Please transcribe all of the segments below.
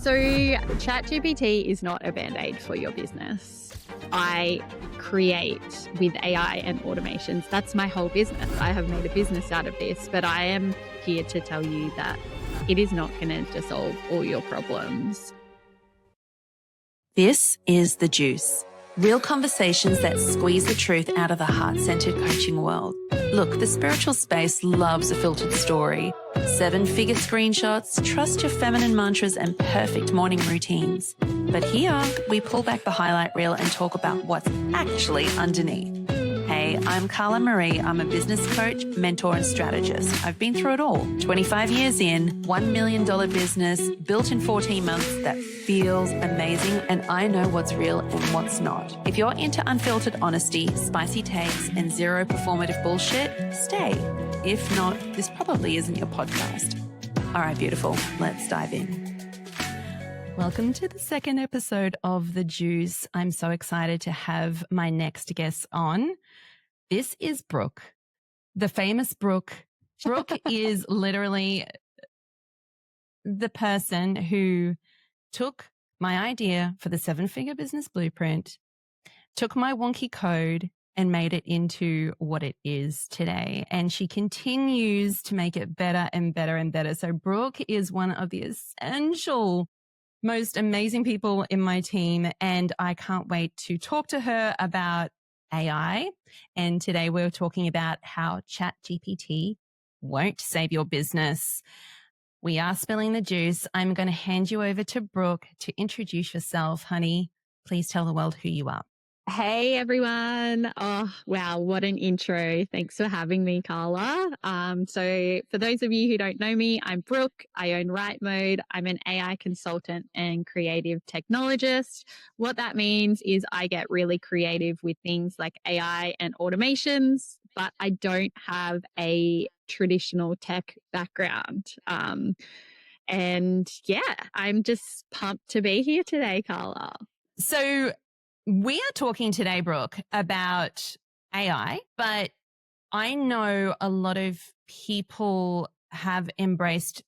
So Chatgpt is not a band-aid for your business. I create with AI and automations. That's my whole business. I have made a business out of this, but I am here to tell you that it is not going to solve all your problems. This is The Juice. Real conversations that squeeze the truth out of the heart-centered coaching world. Look, the spiritual space loves a filtered story. 7-figure screenshots, trust your feminine mantras, and perfect morning routines. But here, we pull back the highlight reel and talk about what's actually underneath. Hey, I'm Karla Marie. I'm a business coach, mentor, and strategist. I've been through it all. 25 years in, $1 million business, built in 14 months that feels amazing, and I know what's real and what's not. If you're into unfiltered honesty, spicy takes, and zero performative bullshit, stay. If not, this probably isn't your podcast. All right, beautiful. Let's dive in. Welcome to the second episode of The Juice. I'm so excited to have my next guest on. This is Brooke, the famous Brooke. Brooke is literally the person who took my idea for the 7-figure business blueprint, took my wonky code and made it into what it is today. And she continues to make it better and better and better. So Brooke is one of the essential, most amazing people in my team. And I can't wait to talk to her about AI. And today we're talking about how Chatgpt won't save your business. We are spilling the juice. I'm going to hand you over to Brooke to introduce yourself, honey. Please tell the world who you are. Hey everyone. Oh, wow. What an intro. Thanks for having me, Karla. So for those of you who don't know me, I'm Brooke. I own Wright Mode. I'm an AI consultant and creative technologist. What that means is I get really creative with things like AI and automations, but I don't have a traditional tech background. And yeah, I'm just pumped to be here today, Karla. So we are talking today, Brooke, about AI, but I know a lot of people have embraced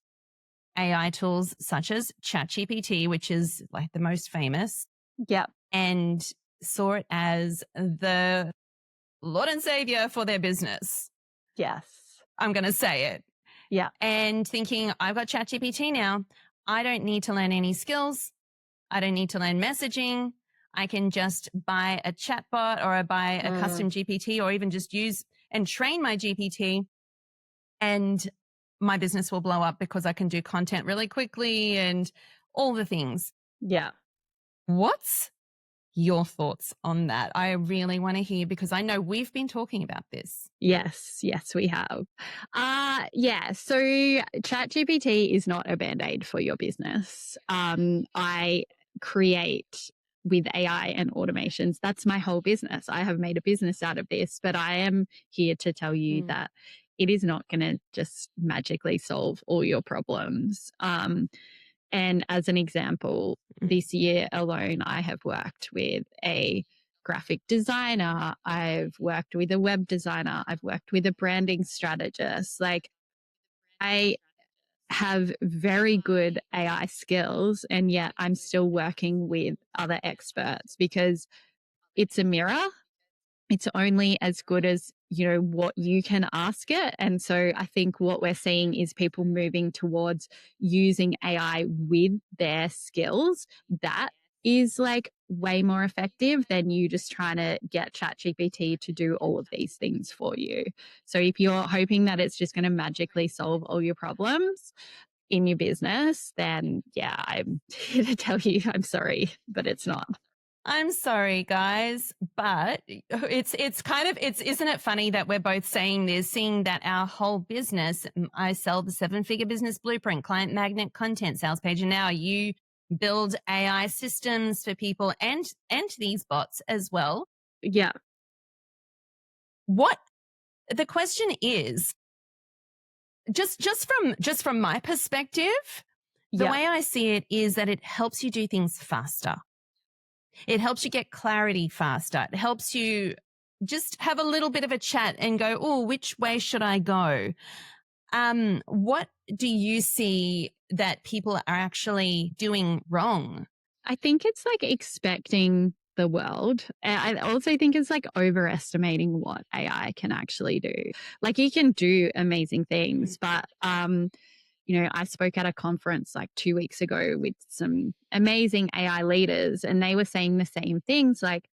AI tools such as ChatGPT, which is like the most famous. Yep. And saw it as the Lord and Savior for their business. Yes. I'm going to say it. Yeah. And thinking, I've got ChatGPT now. I don't need to learn any skills. I don't need to learn messaging. I can just buy a chatbot or buy a custom GPT or even just use and train my GPT, and my business will blow up because I can do content really quickly and all the things. Yeah. What's your thoughts on that? I really want to hear, because I know we've been talking about this. Yes, we have. So ChatGPT is not a band-aid for your business. I create with AI and automations. That's my whole business. I have made a business out of this, but I am here to tell you that it is not going to just magically solve all your problems. And as an example, this year alone, I have worked with a graphic designer. I've worked with a web designer. I've worked with a branding strategist. Like, I have very good AI skills, and yet I'm still working with other experts because it's a mirror. It's only as good as, what you can ask it. And so I think what we're seeing is people moving towards using AI with their skills. That is like way more effective than you just trying to get ChatGPT to do all of these things for you. So if you're hoping that it's just going to magically solve all your problems in your business, then yeah, I'm here to tell you I'm sorry, but it's not. I'm sorry, guys, but isn't it funny that we're both saying this, seeing that our whole business, I sell the 7-figure business blueprint, client magnet, content, sales page, and now you build AI systems for people and these bots as well. Yeah. What the question is, just from my perspective, the way I see it is that it helps you do things faster. It helps you get clarity faster. It helps you just have a little bit of a chat and go, oh, which way should I go? What do you see that people are actually doing wrong? I think it's like expecting the world. I also think it's like overestimating what AI can actually do. Like you can do amazing things, but I spoke at a conference like 2 weeks ago with some amazing AI leaders, and they were saying the same things. Like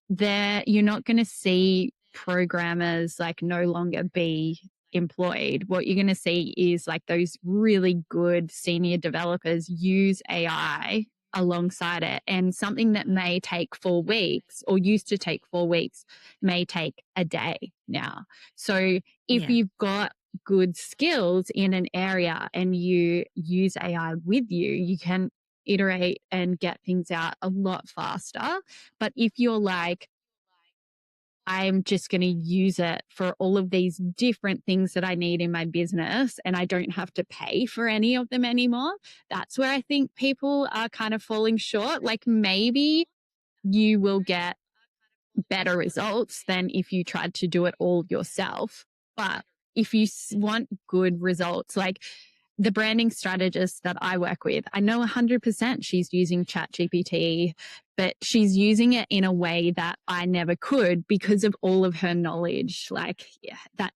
you're not going to see programmers like no longer be employed. What you're going to see is like those really good senior developers use AI alongside it, and something that may take 4 weeks or used to take 4 weeks may take a day now. So if you've got good skills in an area and you use AI with you, you can iterate and get things out a lot faster. But if you're like, I'm just going to use it for all of these different things that I need in my business and I don't have to pay for any of them anymore, that's where I think people are kind of falling short. Like maybe you will get better results than if you tried to do it all yourself. But if you want good results, like the branding strategist that I work with, I know 100% she's using Chatgpt, but she's using it in a way that I never could because of all of her knowledge, that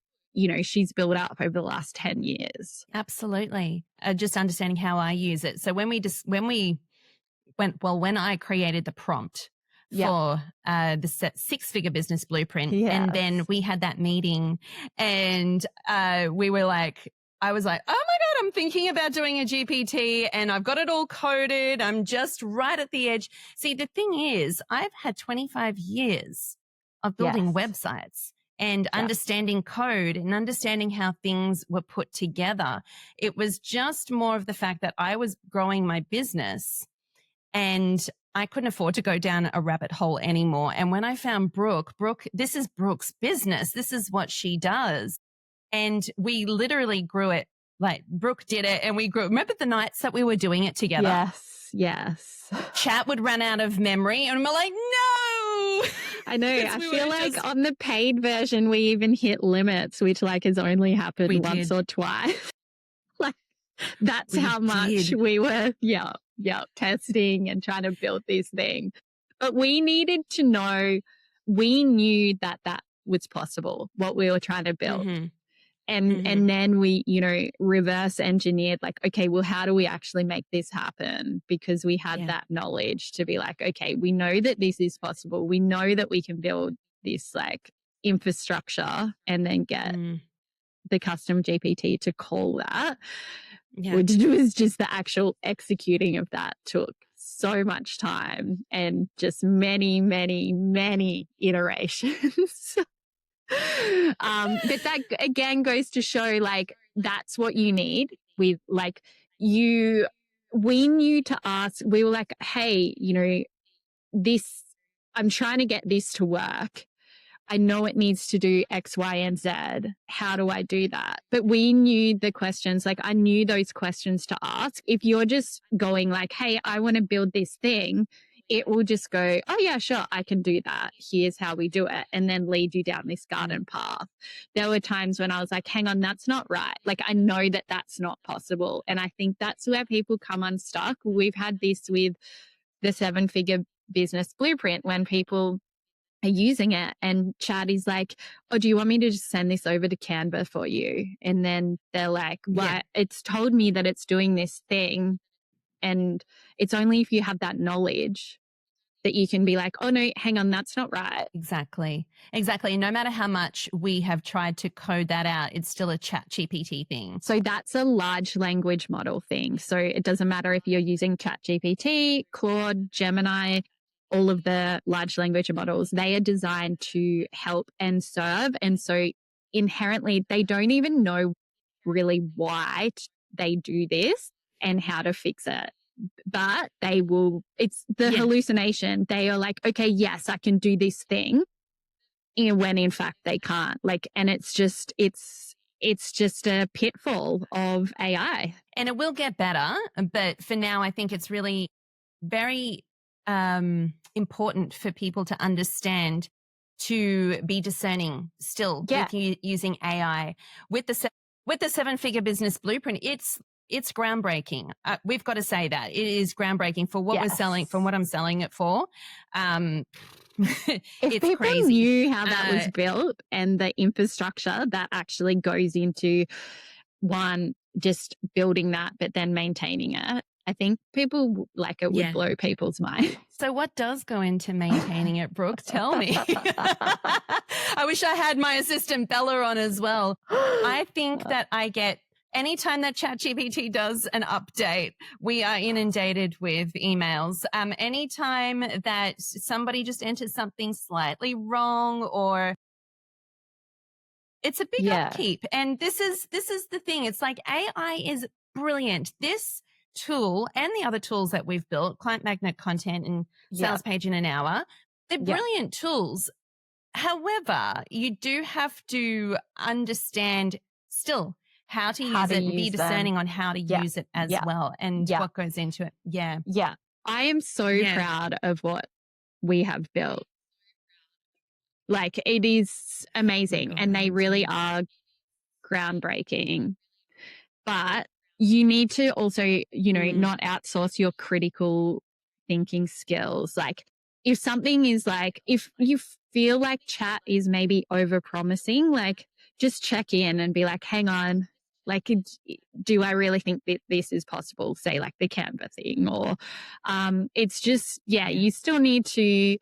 she's built up over the last 10 years. Absolutely. Just understanding how I use it. So when I created the prompt for the six-figure business blueprint, and then we had that meeting, and we were like, I was like, oh my God, I'm thinking about doing a GPT and I've got it all coded. I'm just right at the edge. See, the thing is, I've had 25 years of building websites and understanding code and understanding how things were put together. It was just more of the fact that I was growing my business and I couldn't afford to go down a rabbit hole anymore. And when I found Brooke, this is Brooke's business. This is what she does. And we literally grew it. Like Brooke did it and we grew. Remember the nights that we were doing it together? Yes. Chat would run out of memory and we're like, no. I know. I feel like on the paid version, we even hit limits, which like has only happened once or twice. Like that's how much we were, testing and trying to build this thing. But we needed to know, we knew that was possible, what we were trying to build. Mm-hmm. And then we, reverse engineered like, okay, well, how do we actually make this happen? Because we had that knowledge to be like, okay, we know that this is possible. We know that we can build this like infrastructure and then get the custom GPT to call that, which was just the actual executing of that took so much time and just many, many, many iterations. But that again goes to show like that's what you need with like we knew to ask, we were like, hey, this, I'm trying to get this to work. I know it needs to do X, Y, and Z. How do I do that? But we knew the questions, like I knew those questions to ask. If you're just going like, hey, I want to build this thing, it will just go, oh yeah, sure, I can do that. Here's how we do it. And then lead you down this garden path. There were times when I was like, hang on, that's not right. Like I know that that's not possible. And I think that's where people come unstuck. We've had this with the 7-figure business blueprint when people are using it and Chad is like, oh, do you want me to just send this over to Canva for you? And then they're like, well, it's told me that it's doing this thing. And it's only if you have that knowledge that you can be like, oh no, hang on, that's not right. Exactly. No matter how much we have tried to code that out, it's still a Chat GPT thing. So that's a large language model thing. So it doesn't matter if you're using Chat GPT, Claude, Gemini, all of the large language models, they are designed to help and serve. And so inherently, they don't even know really why they do this and how to fix it. But they will, it's the hallucination. They are like, okay, yes, I can do this thing. When in fact they can't. Like, and it's just a pitfall of AI. And it will get better. But for now, I think it's really very important for people to understand to be discerning still with using AI. With the with the 7-figure business blueprint, it's groundbreaking. We've got to say that it is groundbreaking for what we're selling, from what I'm selling it for. If it's people crazy. knew how that was built and the infrastructure that actually goes into one, just building that, but then maintaining it, I think people like it would blow people's minds. So what does go into maintaining it, Brooke? Tell me. I wish I had my assistant Bella on as well. I think that I get, anytime that ChatGPT does an update, we are inundated with emails. Anytime that somebody just enters something slightly wrong, or it's a big upkeep. And this is the thing. It's like AI is brilliant. This tool and the other tools that we've built, Client Magnet Content and Sales Page in an Hour, they're brilliant tools. However, you do have to understand still how to use it and be discerning on how to use it as well, and what goes into it. Yeah. I am so proud of what we have built. Like, it is amazing, and they really are groundbreaking. But you need to also, you know, not outsource your critical thinking skills. Like, if something is like, if you feel like chat is maybe over promising, like, just check in and be like, hang on, like, do I really think that this is possible? Say like the Canva thing, or it's just, you still need to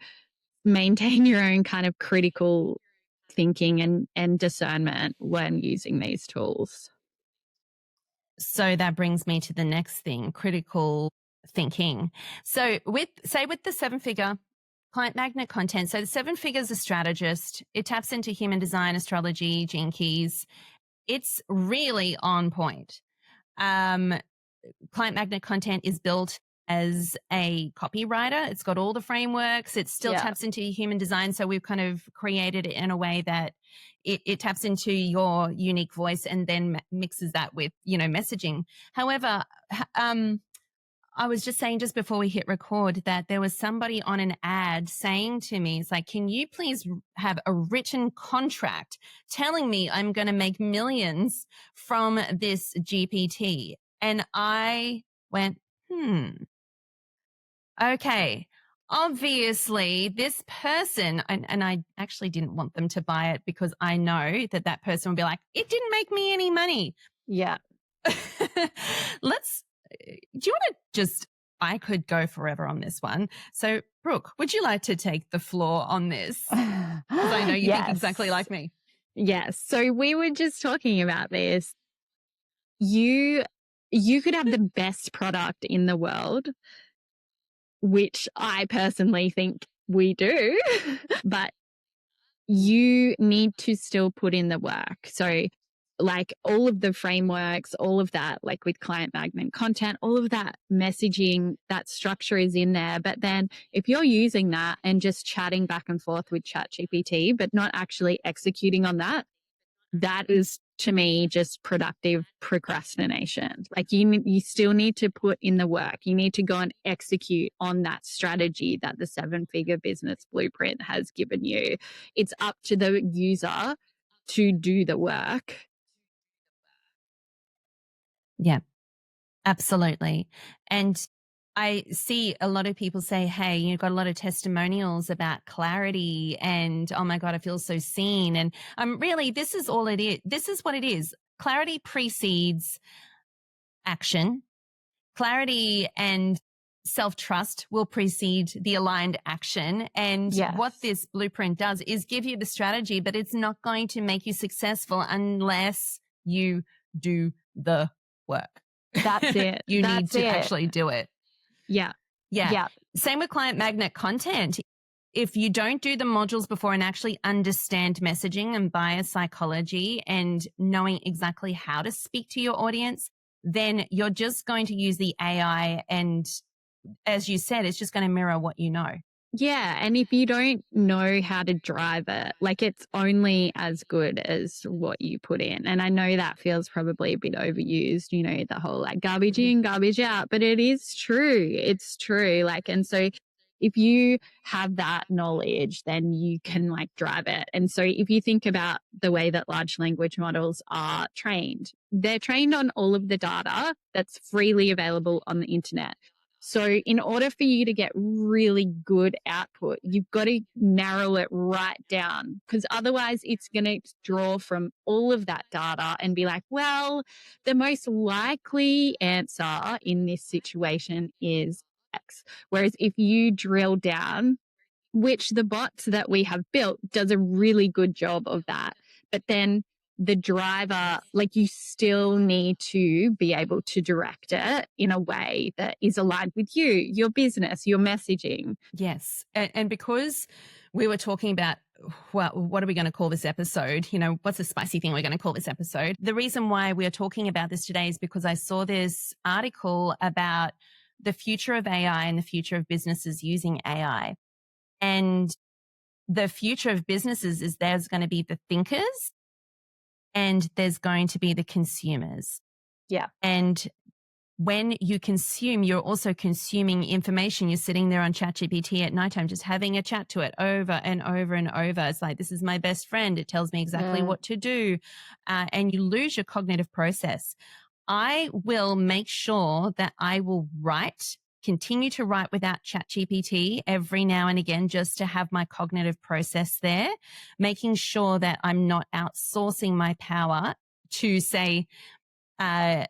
maintain your own kind of critical thinking and discernment when using these tools. So that brings me to the next thing, critical thinking. So with the 7-figure Client Magnet Content, so the 7 figures a strategist, it taps into human design, astrology, gene keys. It's really on point. Client Magnet Content is built as a copywriter. It's got all the frameworks. It still taps into human design. So we've kind of created it in a way that it taps into your unique voice and then mixes that with, you know, messaging. However, I was just saying just before we hit record that there was somebody on an ad saying to me, it's like, can you please have a written contract telling me I'm going to make millions from this GPT? And I went, okay, obviously this person, and I actually didn't want them to buy it because I know that that person would be like, it didn't make me any money. Yeah. Do you want to just, I could go forever on this one. So Brooke, would you like to take the floor on this? Because I know you think exactly like me. Yes. So we were just talking about this. You could have the best product in the world, which I personally think we do, but you need to still put in the work. So like all of the frameworks, all of that, like with Client Magnet Content, all of that messaging, that structure is in there. But then if you're using that and just chatting back and forth with ChatGPT, but not actually executing on that, that is to me just productive procrastination. Like you still need to put in the work. You need to go and execute on that strategy that the 7-figure business blueprint has given you. It's up to the user to do the work. Yeah, absolutely. And I see a lot of people say, hey, you've got a lot of testimonials about clarity and, oh my God, I feel so seen. And really, this is all it is. This is what it is. Clarity precedes action. Clarity and self-trust will precede the aligned action. And what this blueprint does is give you the strategy, but it's not going to make you successful unless you do the work. That's it. You need to actually do it. Yeah. Same with Client Magnet Content. If you don't do the modules before and actually understand messaging and buyer psychology and knowing exactly how to speak to your audience, then you're just going to use the AI. And as you said, it's just going to mirror what you know. Yeah. And if you don't know how to drive it, like it's only as good as what you put in. And I know that feels probably a bit overused, you know, the whole like garbage in, garbage out, but it is true. It's true. Like, and so if you have that knowledge, then you can like drive it. And so if you think about the way that large language models are trained, they're trained on all of the data that's freely available on the internet. So in order for you to get really good output, you've got to narrow it right down, because otherwise it's going to draw from all of that data and be like, well, the most likely answer in this situation is X. Whereas if you drill down, which the bots that we have built does a really good job of that, but then the driver, like you still need to be able to direct it in a way that is aligned with you, your business, your messaging. Yes. And because we were talking about, well, what are we going to call this episode? You know, what's a spicy thing we're going to call this episode? The reason why we are talking about this today is because I saw this article about the future of AI and the future of businesses using AI. And the future of businesses is there's going to be the thinkers and there's going to be the consumers. Yeah. And when you consume, you're also consuming information. You're sitting there on Chatgpt at nighttime, just having a chat to it over and over and over. It's like, this is my best friend. It tells me exactly what to do. And you lose your cognitive process. I will make sure that I will continue to write without Chatgpt every now and again, just to have my cognitive process there, making sure that I'm not outsourcing my power to, say, a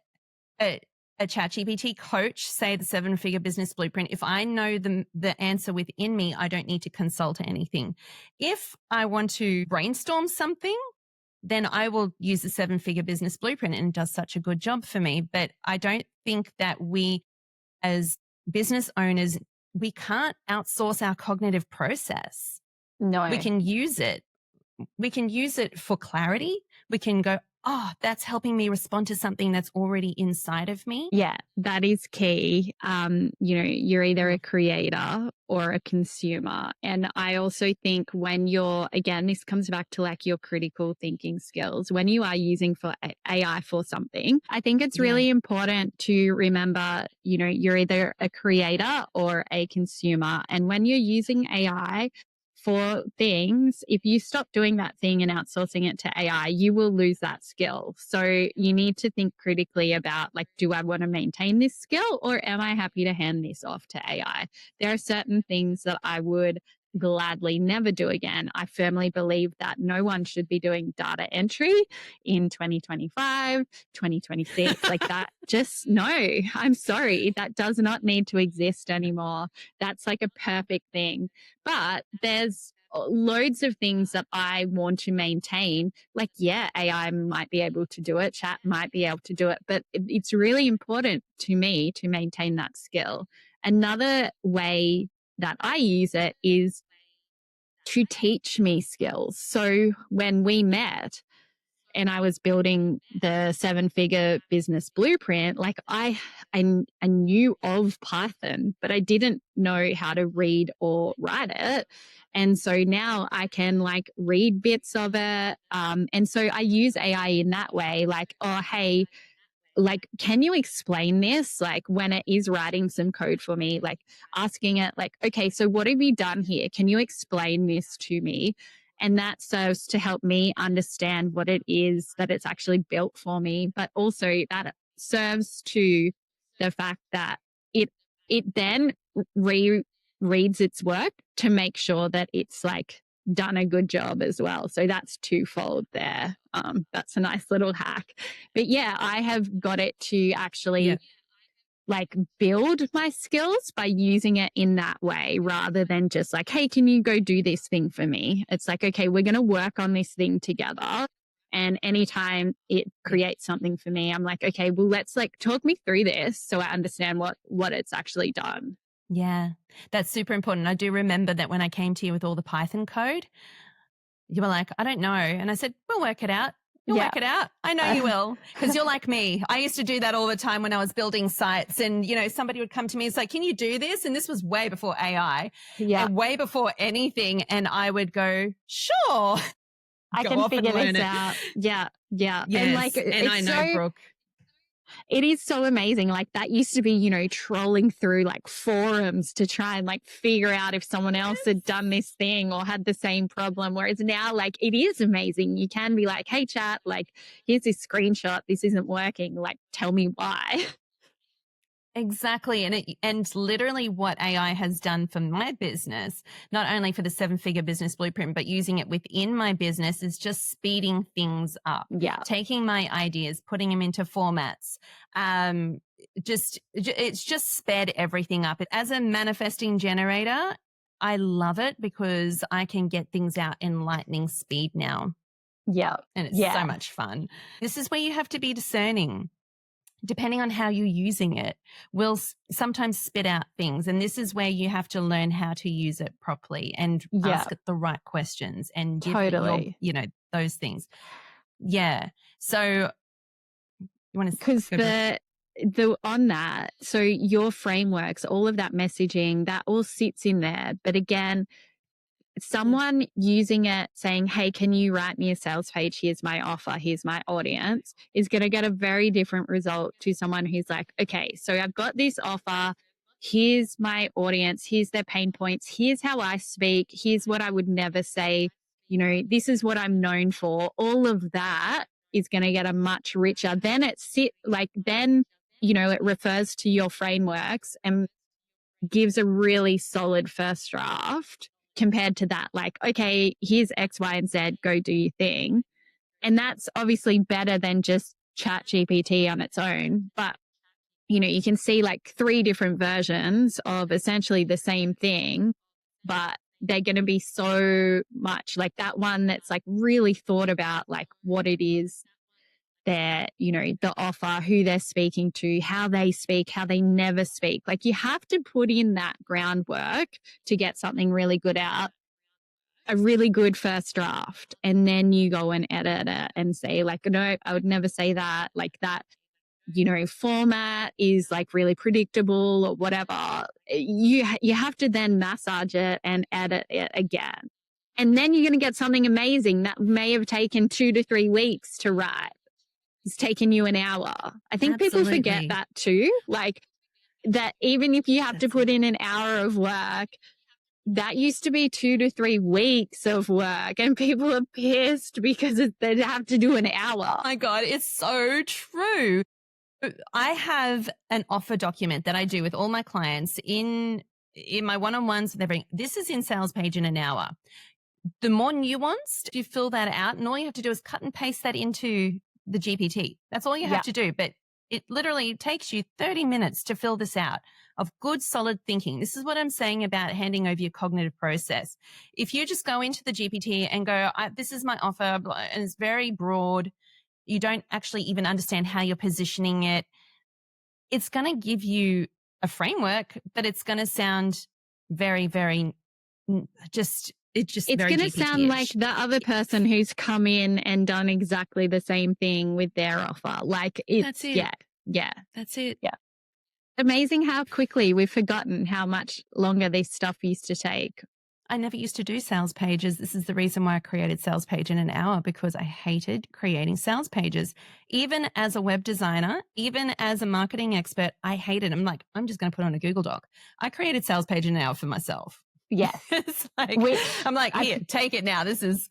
Chatgpt coach, say the 7-figure business blueprint. If I know the answer within me, I don't need to consult anything. If I want to brainstorm something, then I will use the 7-figure business blueprint, and it does such a good job for me. But I don't think that we, as business owners, we can't outsource our cognitive process. No. We can use it. We can use it for clarity. We can go, oh, that's helping me respond to something that's already inside of me. Yeah, that is key. You're either a creator or a consumer. And I also think when again, this comes back to like your critical thinking skills. When you are using for AI for something, I think it's really important to remember, you're either a creator or a consumer. And when you're using AI for things, if you stop doing that thing and outsourcing it to AI, you will lose that skill. So you need to think critically about, like, do I want to maintain this skill, or am I happy to hand this off to AI? There are certain things that I would gladly never do again. I firmly believe that no one should be doing data entry in 2025, 2026, like that. Just no, I'm sorry. That does not need to exist anymore. That's like a perfect thing. But there's loads of things that I want to maintain. Like, yeah, AI might be able to do it. Chat might be able to do it. But it's really important to me to maintain that skill. Another way that I use it is to teach me skills. So when we met and I was building the 7-figure business blueprint, like I knew of Python, but I didn't know how to read or write it. And so now I can like read bits of it. And so I use AI in that way, like, oh, hey, like, can you explain this? Like, when it is writing some code for me, like asking it like, okay, so what have you done here? Can you explain this to me? And that serves to help me understand what it is that it's actually built for me. But also that serves to the fact that it then reads its work to make sure that it's like done a good job as well. So that's twofold there. That's a nice little hack. But yeah, I have got it to actually like build my skills by using it in that way, rather than just like, hey, can you go do this thing for me? It's like, okay, we're going to work on this thing together. And anytime it creates something for me, I'm like, okay, well, let's like talk me through this so I understand what it's actually done. Yeah, that's super important. I do remember that when I came to you with all the Python code, you were like, I don't know. And I said, we'll work it out. You'll work it out. I know you will, because you're like me. I used to do that all the time when I was building sites, and, somebody would come to me and say, can you do this? And this was way before AI and way before anything. And I would go, sure. I can figure this out. Yeah. Yes. And I know, Brooke. It is so amazing. Like that used to be, you know, trolling through like forums to try and like figure out if someone else had done this thing or had the same problem. Whereas now, like it is amazing. You can be like, hey, chat, like here's this screenshot. This isn't working. Like, tell me why. Exactly. And literally what AI has done for my business, not only for the 7-figure business blueprint, but using it within my business is just speeding things up. Yeah. Taking my ideas, putting them into formats. It's just sped everything up. As a manifesting generator, I love it because I can get things out in lightning speed now. Yeah. And it's so much fun. This is where you have to be discerning. Depending on how you're using it, will sometimes spit out things. And this is where you have to learn how to use it properly and ask it the right questions and give it your, those things. Yeah. So you want to... Because on that, so your frameworks, all of that messaging, that all sits in there. But again, someone using it saying, hey, can you write me a sales page? Here's my offer. Here's my audience is going to get a very different result to someone who's like, okay, so I've got this offer. Here's my audience. Here's their pain points. Here's how I speak. Here's what I would never say. You know, this is what I'm known for. All of that is going to get a much richer. Then it refers to your frameworks and gives a really solid first draft compared to that. Like, okay, here's X, Y, and Z, go do your thing. And that's obviously better than just Chatgpt on its own. But, you know, you can see like 3 different versions of essentially the same thing, but they're going to be so much like that one that's like really thought about like what it is their, you know, the offer, who they're speaking to, how they speak, how they never speak. Like you have to put in that groundwork to get something really good out, a really good first draft. And then you go and edit it and say like, no, I would never say that. Like that, you know, format is like really predictable or whatever. You have to then massage it and edit it again. And then you're going to get something amazing that may have taken 2 to 3 weeks to write. It's taken you an hour. I think people forget that too. Like that even if you have to put in an hour of work, that used to be 2 to 3 weeks of work and people are pissed because they have to do an hour. Oh my God, it's so true. I have an offer document that I do with all my clients in my one-on-ones with everything. This is in sales page in an hour. The more nuanced you fill that out, and all you have to do is cut and paste that into the GPT. That's all you have to do. But it literally takes you 30 minutes to fill this out of good, solid thinking. This is what I'm saying about handing over your cognitive process. If you just go into the GPT and go, this is my offer, and it's very broad, you don't actually even understand how you're positioning it, it's going to give you a framework, but it's going to sound very, very it's going to sound like the other person who's come in and done exactly the same thing with their offer. Like that's it. Yeah. That's it. Yeah. Amazing how quickly we've forgotten how much longer this stuff used to take. I never used to do sales pages. This is the reason why I created sales page in an hour, because I hated creating sales pages. Even as a web designer, even as a marketing expert, I hated it. I'm like, I'm just going to put on a Google Doc. I created sales page in an hour for myself. Yes. It's like, I'm like, here, take it now. This is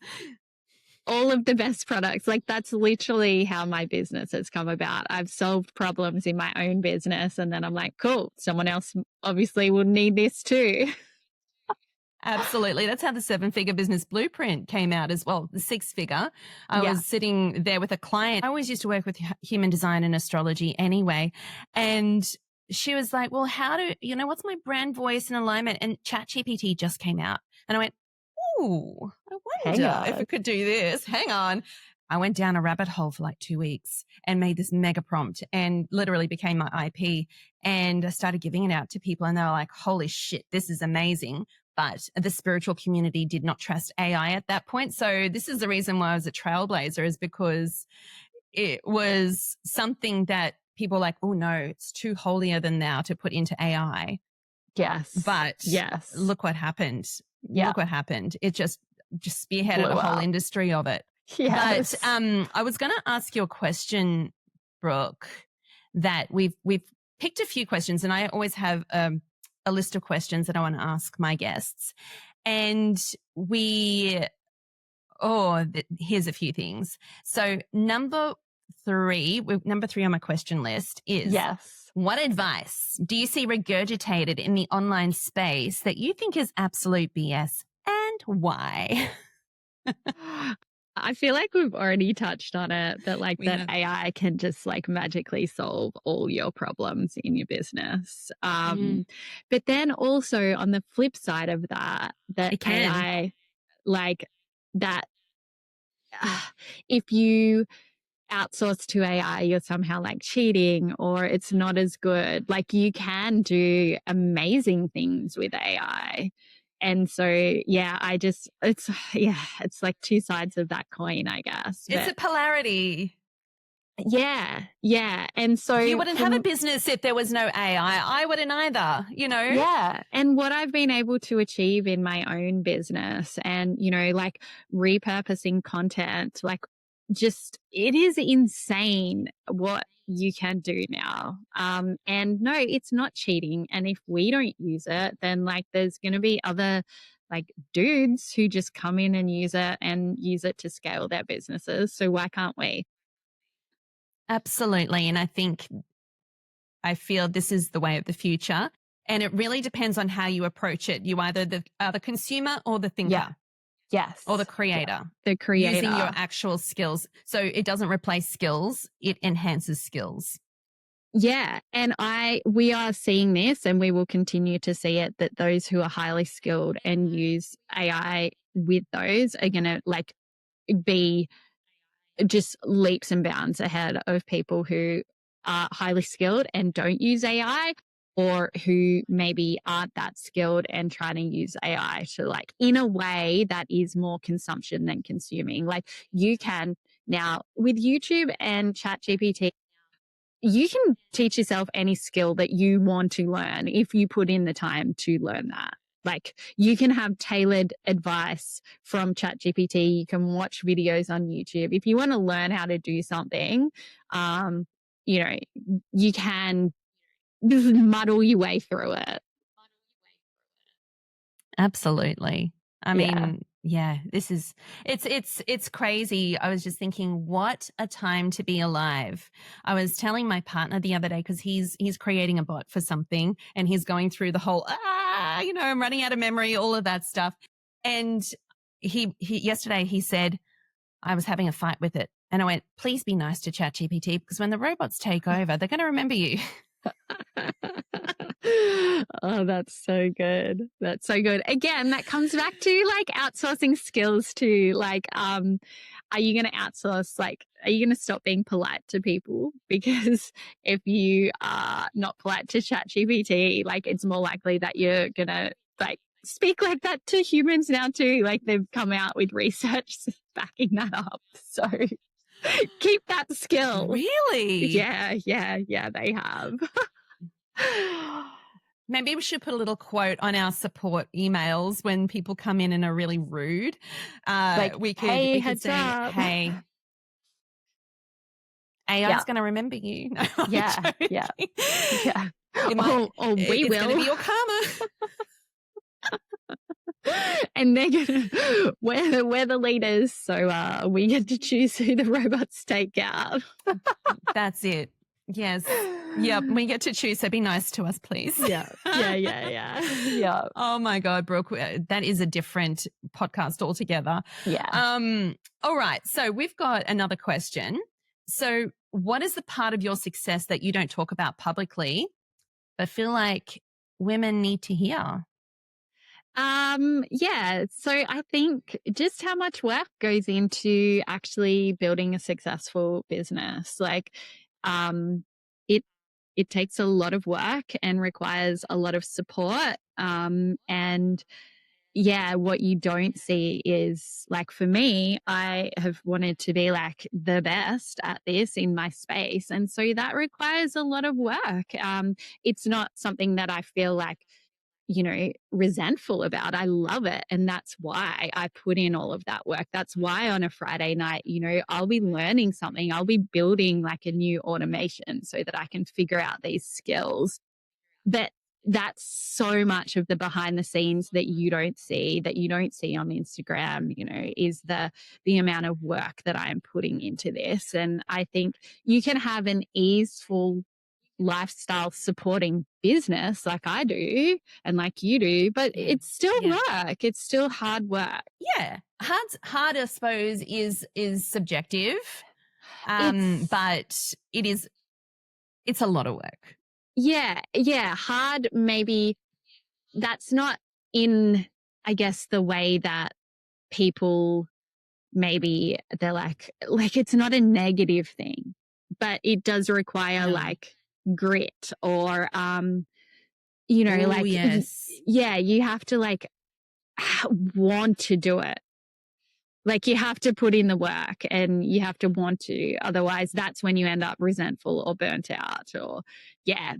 all of the best products. Like that's literally how my business has come about. I've solved problems in my own business and then I'm like, cool, someone else obviously will need this too. Absolutely. That's how the 7-figure business blueprint came out as well. The 6-figure. I was sitting there with a client. I always used to work with human design and astrology anyway. And she was like, well, what's my brand voice and alignment? And ChatGPT just came out. And I went, ooh, I wonder if it could do this. Hang on. I went down a rabbit hole for like 2 weeks and made this mega prompt and literally became my IP. And I started giving it out to people and they were like, holy shit, this is amazing. But the spiritual community did not trust AI at that point. So this is the reason why I was a trailblazer, is because it was something that people were like, oh no, it's too holier than thou to put into AI. Yes. But look what happened. Yeah. Look what happened. It just spearheaded a whole industry of it. Yes. But I was going to ask you a question, Brooke. that we've picked a few questions, and I always have a list of questions that I want to ask my guests. And here's a few things. So number three on my question list is, yes, what advice do you see regurgitated in the online space that you think is absolute BS, and why? I feel like we've already touched on it, but like that AI can just like magically solve all your problems in your business. But then also on the flip side of that It can. AI, like that, if you outsource to AI, you're somehow like cheating or it's not as good. Like you can do amazing things with AI. And so, yeah, it's like two sides of that coin, I guess. It's a polarity. Yeah. Yeah. And so you wouldn't have a business if there was no AI. I wouldn't either, you know? Yeah. And what I've been able to achieve in my own business and, you know, like repurposing content, like just it is insane what you can do now. And no, it's not cheating. And if we don't use it, then like there's going to be other like dudes who just come in and use it to scale their businesses. So why can't we? Absolutely. And I feel this is the way of the future. And it really depends on how you approach it. You either are the consumer or the thinker. Yeah. Yes. Or the creator. Yeah. The creator. Using your actual skills. So it doesn't replace skills, it enhances skills. Yeah. And we are seeing this and we will continue to see it, that those who are highly skilled and use AI with those are going to like be just leaps and bounds ahead of people who are highly skilled and don't use AI, or who maybe aren't that skilled and trying to use AI to like in a way that is more consumption than consuming. Like you can now with YouTube and ChatGPT, you can teach yourself any skill that you want to learn if you put in the time to learn that. Like you can have tailored advice from ChatGPT. You can watch videos on YouTube. If you want to learn how to do something, you know, you can just muddle your way through it. Absolutely. I mean, yeah, it's crazy. I was just thinking, what a time to be alive. I was telling my partner the other day, because he's creating a bot for something and he's going through the whole, I'm running out of memory, all of that stuff. And he yesterday he said, I was having a fight with it. And I went, please be nice to ChatGPT, because when the robots take over, they're going to remember you. Oh, that's so good. That's so good. Again, that comes back to like outsourcing skills to like, are you going to outsource? Like, are you going to stop being polite to people? Because if you are not polite to ChatGPT, like it's more likely that you're going to like speak like that to humans now too. Like they've come out with research backing that up. So keep that skill. Really? Yeah, they have. Maybe we should put a little quote on our support emails when people come in and are really rude. Like, we could say, up. hey, AI's going to remember you. No, yeah. We will. It's going to be your karma. And they're gonna we're the leaders, so we get to choose who the robots take out. That's it. Yes. Yep. We get to choose. So be nice to us, please. Yeah. Oh my God, Brooke, that is a different podcast altogether. Yeah. All right. So we've got another question. So what is the part of your success that you don't talk about publicly, but feel like women need to hear? Yeah. So I think just how much work goes into actually building a successful business. Like, it takes a lot of work and requires a lot of support. And yeah, what you don't see is like for me, I have wanted to be like the best at this in my space. And so that requires a lot of work. It's not something that I feel like resentful about. I love it. And that's why I put in all of that work. That's why on a Friday night, I'll be learning something. I'll be building like a new automation so that I can figure out these skills. But that's so much of the behind the scenes that you don't see on Instagram, is the amount of work that I'm putting into this. And I think you can have an easeful lifestyle supporting business like I do and like you do, but it's still work. It's still hard work. Yeah. Hard, I suppose, is subjective. But it's a lot of work. Yeah. Hard, maybe that's not in, I guess, the way that people maybe they're like it's not a negative thing, but it does require like grit or yes. You have to like want to do it. Like you have to put in the work and you have to want to, otherwise that's when you end up resentful or burnt out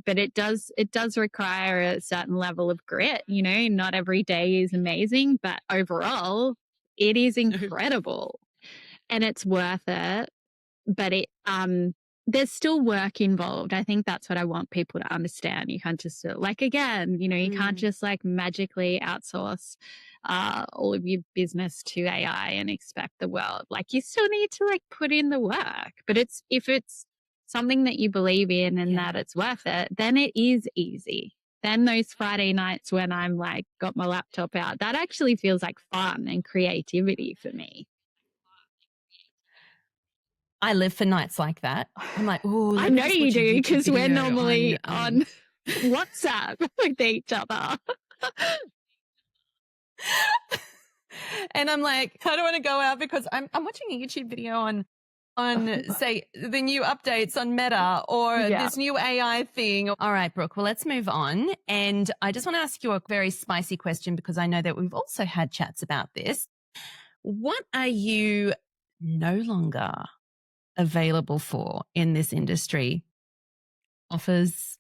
but it does require a certain level of grit. Not every day is amazing, but overall it is incredible and it's worth it. But there's still work involved. I think that's what I want people to understand. You can't just you can't just like magically outsource all of your business to AI and expect the world. Like you still need to like put in the work. But if it's something that you believe in and that it's worth it, then it is easy. Then those Friday nights when I'm like got my laptop out, that actually feels like fun and creativity for me. I live for nights like that. I'm like, oh, I know you do because we're normally on WhatsApp with each other. And I'm like, I don't want to go out because I'm watching a YouTube video on say the new updates on Meta or this new AI thing. All right, Brooke, well, let's move on. And I just want to ask you a very spicy question because I know that we've also had chats about this. What are you no longer available for in this industry? Offers,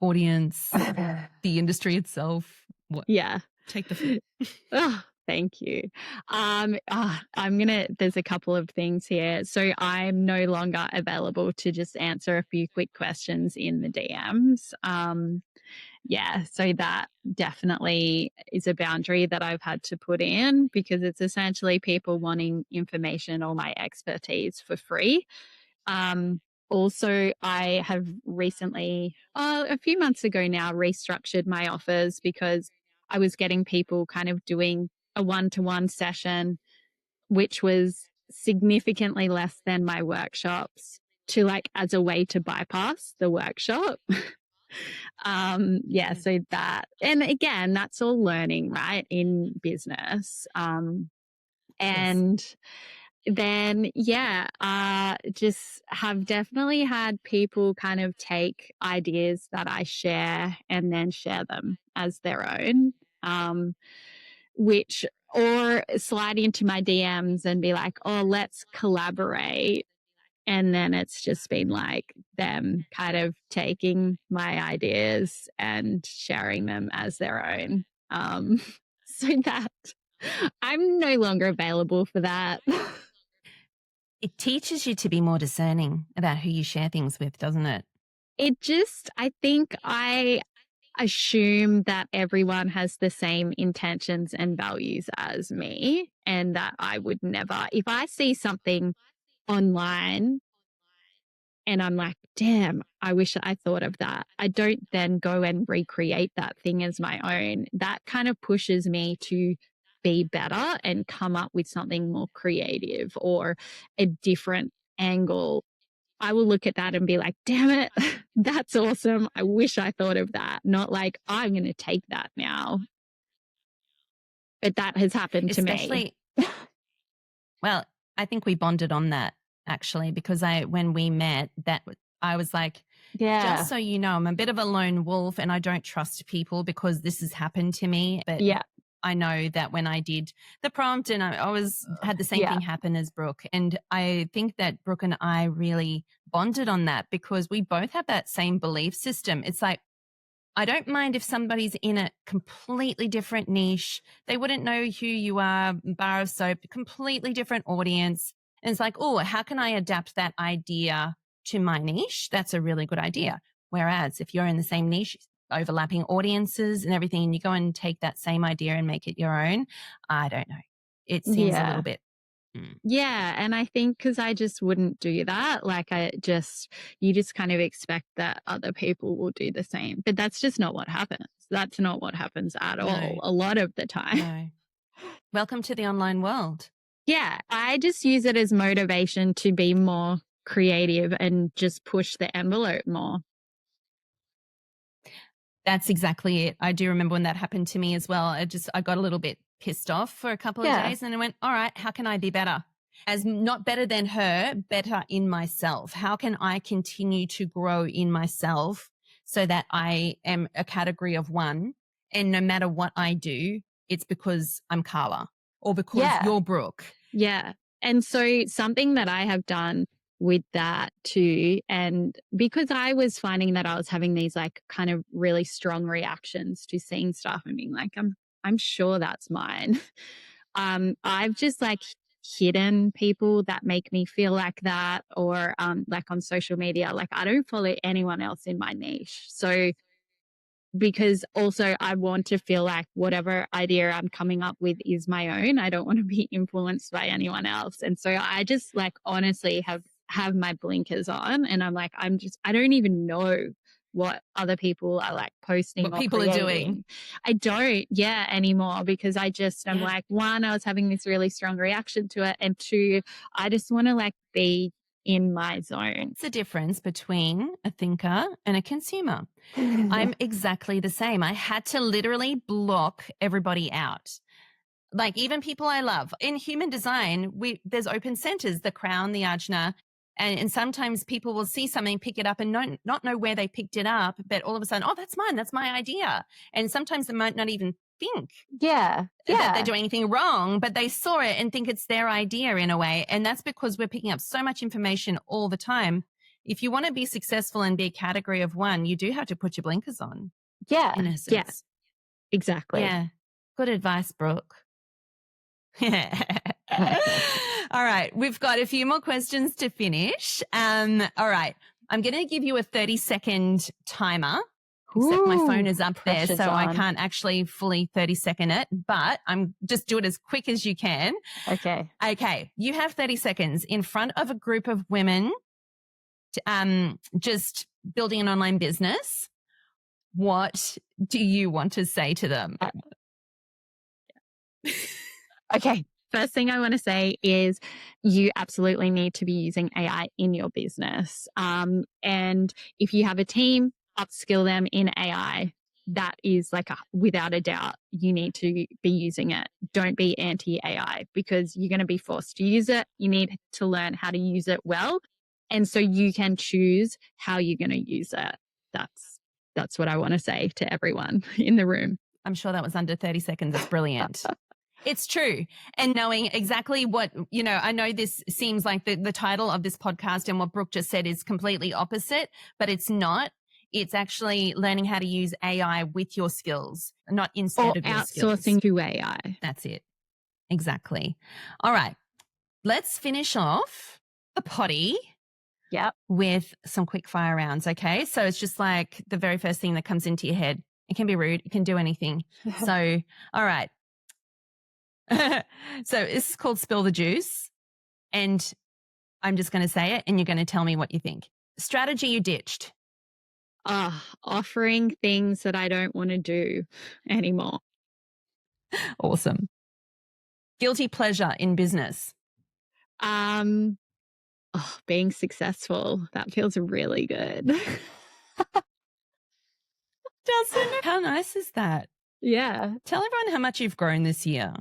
audience, the industry itself? What? Yeah. Take the floor. Oh, thank you. There's a couple of things here. So I'm no longer available to just answer a few quick questions in the DMs. So that definitely is a boundary that I've had to put in because it's essentially people wanting information or my expertise for free. Also, I have recently, a few months ago now, restructured my offers because I was getting people kind of doing a one-to-one session, which was significantly less than my workshops to like as a way to bypass the workshop. So that, and again, that's all learning, right, in business. And then, just have definitely had people kind of take ideas that I share and then share them as their own, or slide into my DMs and be like, oh, let's collaborate. And then it's just been like them kind of taking my ideas and sharing them as their own. So that I'm no longer available for that. It teaches you to be more discerning about who you share things with, doesn't it? I think I assume that everyone has the same intentions and values as me, and that I would never, if I see something online and I'm like, damn, I wish I thought of that, I don't then go and recreate that thing as my own. That kind of pushes me to be better and come up with something more creative or a different angle. I will look at that and be like, damn it, that's awesome. I wish I thought of that. Not like, I'm going to take that now. But that has happened to me. Well, I think we bonded on that actually, because when we met, I was like, just so you know, I'm a bit of a lone wolf and I don't trust people because this has happened to me. But I know that when I did the prompt and I had the same thing happen as Brooke. And I think that Brooke and I really bonded on that because we both have that same belief system. It's like, I don't mind if somebody's in a completely different niche. They wouldn't know who you are, bar of soap, completely different audience. And it's like, oh, how can I adapt that idea to my niche? That's a really good idea. Whereas if you're in the same niche, overlapping audiences and everything, and you go and take that same idea and make it your own, I don't know. It seems a little bit. Yeah. And I think because I just wouldn't do that, like you just kind of expect that other people will do the same. But that's just not what happens. That's not what happens at all, a lot of the time. No. Welcome to the online world. Yeah. I just use it as motivation to be more creative and just push the envelope more. That's exactly it. I do remember when that happened to me as well. I got a little bit pissed off for a couple of days, and I went, all right, how can I be better? As not better than her, better in myself. How can I continue to grow in myself so that I am a category of one? And no matter what I do, it's because I'm Karla or because you're Brooke. Yeah. And so something that I have done with that too, and because I was finding that I was having these like kind of really strong reactions to seeing stuff and being like, I'm sure that's mine. I've just like hidden people that make me feel like that, or like on social media, like I don't follow anyone else in my niche. So because also I want to feel like whatever idea I'm coming up with is my own. I don't want to be influenced by anyone else. And so I just like honestly have my blinkers on, and I'm like, I don't even know what other people are like posting, what people are doing. I don't anymore, because I'm like, one, I was having this really strong reaction to it, and two, I just want to like be in my zone. It's the difference between a thinker and a consumer. I'm exactly the same. I had to literally block everybody out. Like even people I love. In human design, there's open centers, the crown, the ajna, and sometimes people will see something, pick it up and not know where they picked it up, but all of a sudden, oh, that's mine, that's my idea. And sometimes they might not even think that they're doing anything wrong, but they saw it and think it's their idea in a way. And that's because we're picking up so much information all the time. If you want to be successful and be a category of one, you do have to put your blinkers on. Yeah. In essence. Yeah. Exactly. Yeah. Good advice, Brooke. All right. We've got a few more questions to finish. All right. I'm going to give you a 30-second timer. Except my phone is up there, so I can't actually fully 30-second it, but I'm just do it as quick as you can. Okay. You have 30 seconds in front of a group of women, just building an online business. What do you want to say to them? Okay. First thing I want to say is you absolutely need to be using AI in your business. And if you have a team, upskill them in AI. That is like without a doubt, you need to be using it. Don't be anti-AI, because you're going to be forced to use it. You need to learn how to use it well. And so you can choose how you're going to use it. That's what I want to say to everyone in the room. I'm sure that was under 30 seconds. It's brilliant. It's true. And knowing exactly what, I know this seems like the title of this podcast and what Brooke just said is completely opposite, but it's not. It's actually learning how to use AI with your skills, not instead of your skills. Outsourcing to AI. That's it. Exactly. All right. Let's finish off the potty. Yep. With some quick fire rounds. Okay. So it's just like the very first thing that comes into your head. It can be rude. It can do anything. So, all right. So this is called Spill the Juice. And I'm just going to say it and you're going to tell me what you think. Strategy you ditched. Offering things that I don't want to do anymore. Awesome. Guilty pleasure in business. Being successful. That feels really good. Doesn't it? How nice is that? Yeah. Tell everyone how much you've grown this year.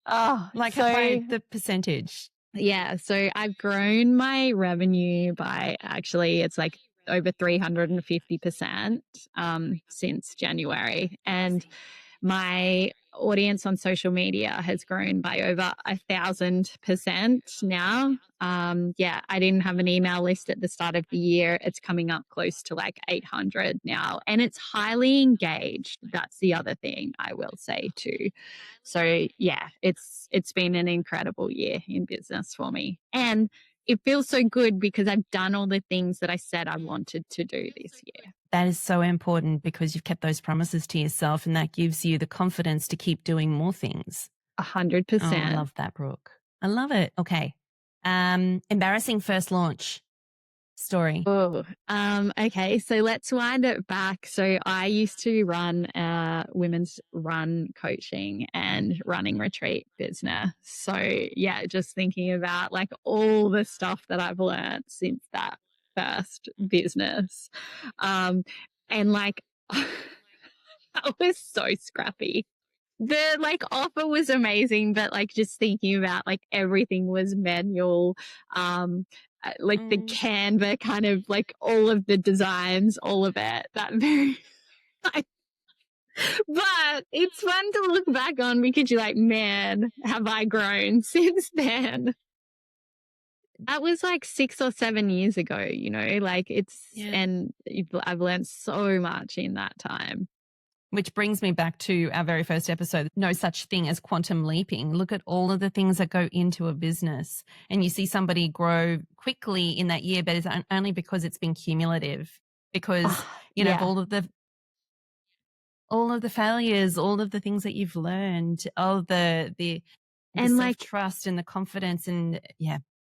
By the percentage. Yeah. So I've grown my revenue by it's like over 350% since January. And my audience on social media has grown by over 1,000% now. Yeah, I didn't have an email list at the start of the year. It's coming up close to like 800 now, and it's highly engaged. That's the other thing I will say too. So yeah, it's been an incredible year in business for me. And it feels so good because I've done all the things that I said I wanted to do this year. That is so important because you've kept those promises to yourself, and that gives you the confidence to keep doing more things. 100%. Oh, I love that, Brooke. I love it. Okay. Embarrassing first launch story. Oh, okay. So let's wind it back. So I used to run women's run coaching and running retreat business. So yeah, just thinking about like all the stuff that I've learned since that first business. And like I was so scrappy. The like offer was amazing, but like just thinking about like everything was manual. Like the Canva kind of like all of the designs, all of it. That very like, but it's fun to look back on because you're like, man, have I grown since then? That was like 6 or 7 years ago, you know, like and I've learned so much in that time. Which brings me back to our very first episode, no such thing as quantum leaping. Look at all of the things that go into a business, and you see somebody grow quickly in that year, but it's only because it's been cumulative, because, you know, all of the failures, all of the things that you've learned, all the and self-trust and the confidence, and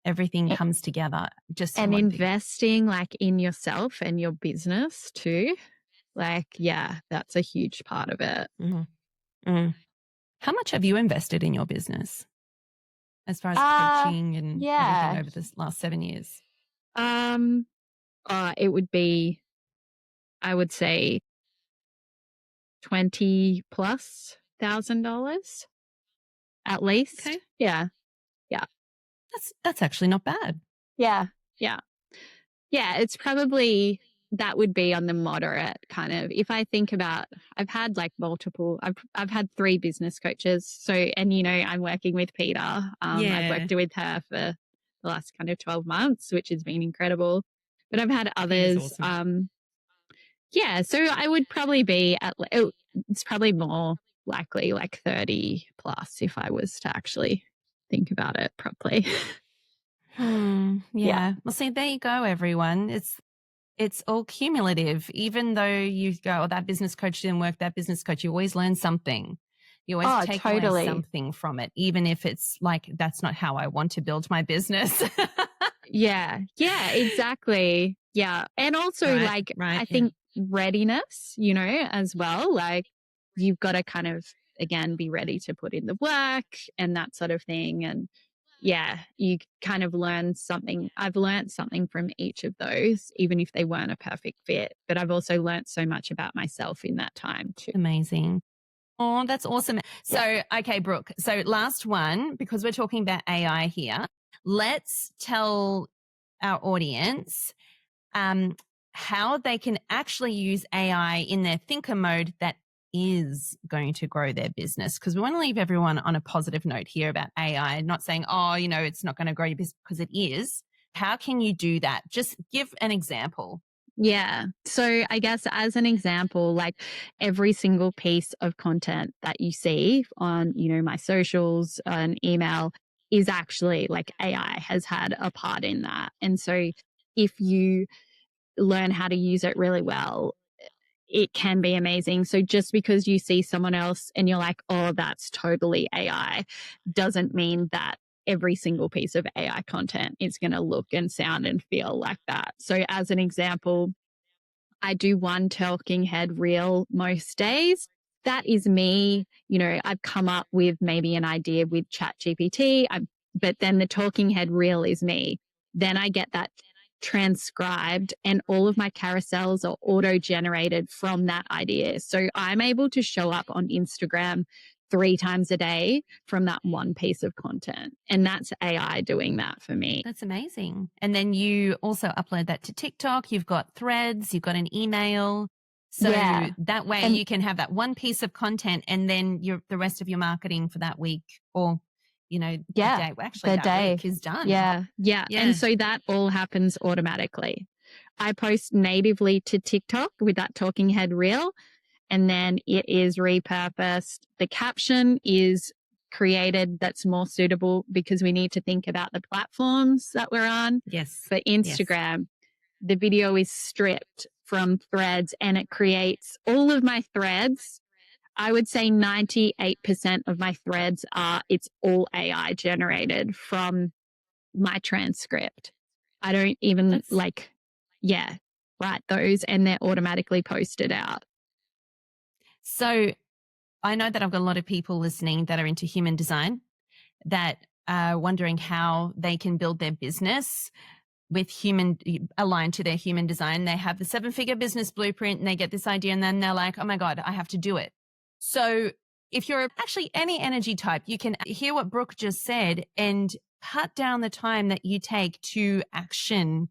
everything comes together. Just and investing like in yourself and your business too. Like, yeah, that's a huge part of it. How much have you invested in your business as far as coaching and everything over this last 7 years? It would be, I would say, $20,000+ at least. Okay. Yeah. That's actually not bad. Yeah. It's probably, that would be on the moderate kind of. If I think about, I've had like multiple, I've had 3 business coaches. So, and you know, I'm working with Peter. I've worked with her for the last kind of 12 months, which has been incredible. But I've had others. Awesome. So I would probably be at, it's probably more likely like 30+ if I was to actually think about it properly. Well, see, there you go, everyone. It's all cumulative. Even though you go, oh, that business coach didn't work, that business coach, you always learn something. You always take away something from it, even if it's like, that's not how I want to build my business. Yeah, exactly. Yeah. And also I think readiness, you know, as well. Like you've got to kind of, again, be ready to put in the work and that sort of thing. And you kind of learn something. I've learned something from each of those, even if they weren't a perfect fit. But I've also learned so much about myself in that time too. Amazing. Oh, that's awesome. So, okay, Brooke. So last one, because we're talking about AI here, let's tell our audience how they can actually use AI in their thinker mode that is going to grow their business. Because we want to leave everyone on a positive note here about AI, not saying, oh, you know, it's not going to grow your business, because it is. How can you do that? Just give an example. Yeah. So I guess as an example, like every single piece of content that you see on, you know, my socials and email is actually like AI has had a part in that. And so if you learn how to use it really well, it can be amazing. So just because you see someone else and you're like, oh, that's totally AI, doesn't mean that every single piece of AI content is going to look and sound and feel like that. So as an example, I do one talking head reel most days. That is me. You know, I've come up with maybe an idea with Chatgpt, but then the talking head reel is me. Then I get that transcribed and all of my carousels are auto-generated from that idea. So I'm able to show up on Instagram 3 times a day from that one piece of content. And that's AI doing that for me. That's amazing. And then you also upload that to TikTok. You've got threads, you've got an email. So Yeah. that way And- you can have that one piece of content and then the rest of your marketing for that week or, Yeah, the day. Well, actually, the that day. week is done. Yeah. And so that all happens automatically. I post natively to TikTok with that talking head reel, and then it is repurposed. The caption is created that's more suitable because we need to think about the platforms that we're on. Yes. For Instagram, the video is stripped from threads and it creates all of my threads. I would say 98% of my threads it's all AI generated from my transcript. I don't even write those, and they're automatically posted out. So I know that I've got a lot of people listening that are into human design that are wondering how they can build their business with aligned to their human design. They have the 7-figure business blueprint and they get this idea and then they're like, oh my God, I have to do it. So if you're actually any energy type, you can hear what Brooke just said and cut down the time that you take to action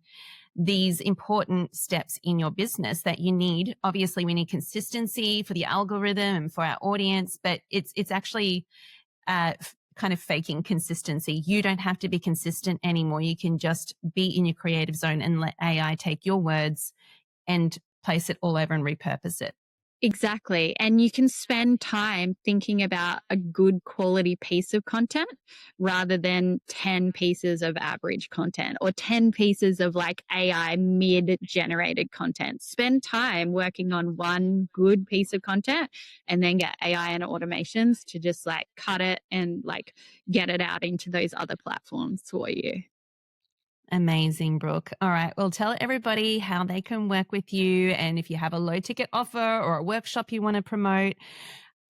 these important steps in your business that you need. Obviously, we need consistency for the algorithm and for our audience, but it's actually kind of faking consistency. You don't have to be consistent anymore. You can just be in your creative zone and let AI take your words and place it all over and repurpose it. Exactly. And you can spend time thinking about a good quality piece of content rather than 10 pieces of average content or 10 pieces of like AI mid-generated content. Spend time working on one good piece of content and then get AI and automations to just like cut it and like get it out into those other platforms for you. Amazing, Brooke. All right. Well, tell everybody how they can work with you. And if you have a low ticket offer or a workshop you want to promote,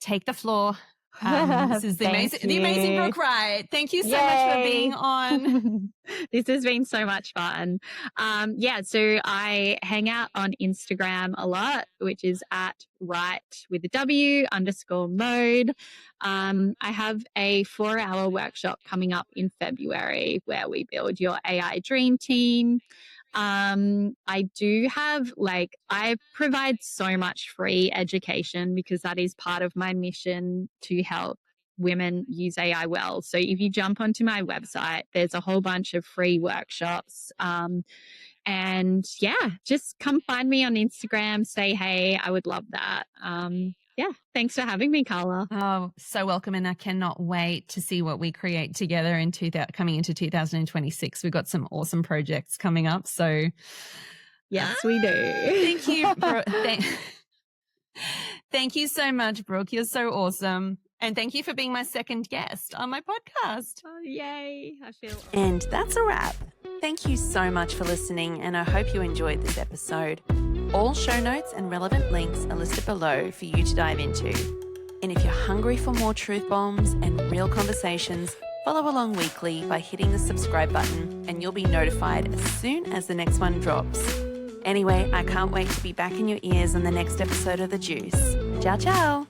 take the floor. This is the amazing Brooke Wright. Thank you so much for being on. This has been so much fun. So I hang out on Instagram a lot, which is at Wright with a W _mode. I have a 4-hour workshop coming up in February where we build your AI dream team. I do have I provide so much free education because that is part of my mission to help women use AI well. So if you jump onto my website, there's a whole bunch of free workshops. And just come find me on Instagram, say, hey, I would love that. Thanks for having me, Karla. Oh, so welcome. And I cannot wait to see what we create together coming into 2026. We've got some awesome projects coming up. So yes, we do. Thank you. Thank you so much, Brooke. You're so awesome. And thank you for being my second guest on my podcast. Oh, yay. And that's a wrap. Thank you so much for listening, and I hope you enjoyed this episode. All show notes and relevant links are listed below for you to dive into. And if you're hungry for more truth bombs and real conversations, follow along weekly by hitting the subscribe button and you'll be notified as soon as the next one drops. Anyway, I can't wait to be back in your ears on the next episode of The Juice. Ciao, ciao.